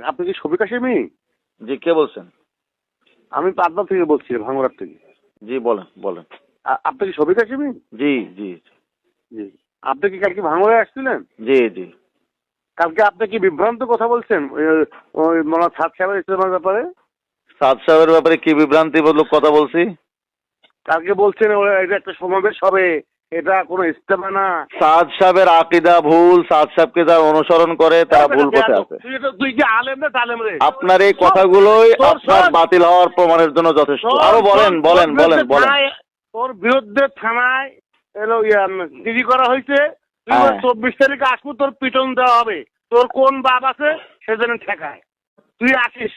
আপনি কি শফিক হাশেমি? জি, কে বলছেন? আমি পাটনা থেকে বলছি, ভাঙ্গুড়ার থেকে। জি, বলেন বলেন। আপনি কি শফিক হাশেমি? জি জি জি। আপনি কি কালকে ভাঙ্গুড়ায় আসছিলেন? জি জি। কালকে আপনি কি বিভ্রান্ত কথা বলছেন ওই মৌলানা সাদ সাহেবের ইস্তেমার ব্যাপারে? সাদ সাহেবের ব্যাপারে কি বিভ্রান্তিমূলক কথা বলছি? কালকে বলছেন এটা একটা সমাবেশ হবে, এটা কোনো ইস্তেমা না। সাদ সাহেবের আকীদা ভুল, সাদ সাহেবকে যারা অনুসরণ করে তারা ভুল পথে আছে। তুই কি আলেম না তালেম রে? আপনার এই কথাগুলোই আপনার বাতিল হওয়ার প্রমাণের জন্য যথেষ্ট। আরো বলেন বলেন বলেন বলেন। তোর বিরুদ্ধে থানায় এলো জিডি করা হয়েছে। তুই 24 তারিখে আসবো, তোর পিটন দেওয়া হবে। তোর কোন বাপ আছে সেজন্য ঠেকায় তুই আসিস।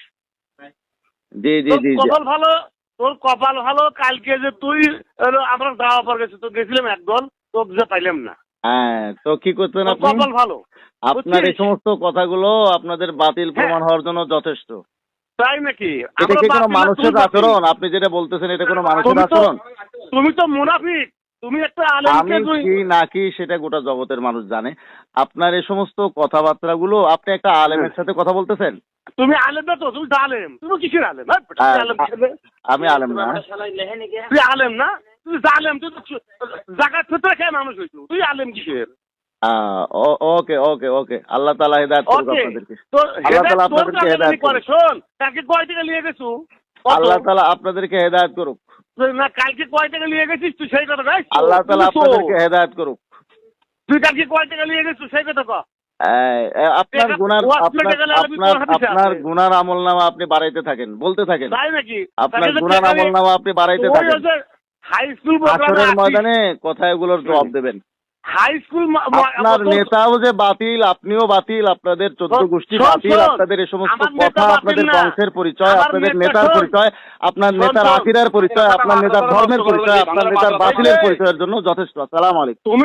জি জি জি। কপাল ভালো, তোর কপাল ভালো। কালকে যে তুই আমরা দাওয়া পর গেছি, তো গেছিলাম একদল, তোর যে পাইলাম না। হ্যাঁ, তো কি করতেন আপনি? কপাল ভালো। আপনার এই সমস্ত কথাগুলো আপনাদের বাতিল প্রমাণ হওয়ার জন্য যথেষ্ট। তাই নাকি? এটা কি কোনো মানুষের আচরণ? আপনি যেটা বলতেছেন এটা কোনো মানুষের আচরণ? তুমি তো মুনাফিক। তুমি একটা আলেমকে আমি কি নাকি সেটা গোটা জগতের মানুষ জানে। আপনার এই সমস্ত কথাবার্তাগুলো, আপনি একটা আলেমের সাথে কথা বলতেছেন। তুমি আলেম না তো? তুমি তো আলেম। তুমি কিসের আলেম? আমি আলেম না। তুই আলেম না? তুই জালেম। তুই তো জাকাত ফিতরা খেয়ে মানুষ হইছো। তুই আলেম কিসের? ওকে ওকে ওকে। আল্লাহ তাআলা হেদায়েত করুক আপনাদেরকে। আল্লাহ তাআলা আপনাদেরকে হেদায়েত করুক। শোন, কালকে কয় টাকা নিয়ে গেছো? আল্লাহ তাআলা আপনাদেরকে হেদায়েত করুক। না, কালকে কয় টাকা নিয়ে গেছিস তুই সেই কথা গাইছ? আল্লাহ তাআলা আপনাদেরকে হেদায়েত করুক। তুই কালকে কয় টাকা নিয়ে গেছিস সেই কথা কও। আপনার গুনার আমলনামা আপনি বাড়াইতে থাকেন, বলতে থাকেন। তাই নাকি? আপনার গুনার আমলনামা আপনি বাড়াইতে থাকেন। হাই স্কুল আসরের ময়দানে কথাগুলোর জবাব দেবেন। হাই স্কুল আপনার নেতাও যে বাতিল, আপনিও বাতিল, আপনাদের 14 গোষ্ঠী বাতিল। আপনাদের এই সমস্ত কথা, আপনাদের বংশের পরিচয়, আপনাদের নেতার পরিচয়, আপনার নেতার আকীদার পরিচয়, আপনার নেতার ধর্মের পরিচয়, আপনার নেতার বাতিলের পরিচয়ের জন্য যথেষ্ট। আসসালামু আলাইকুম।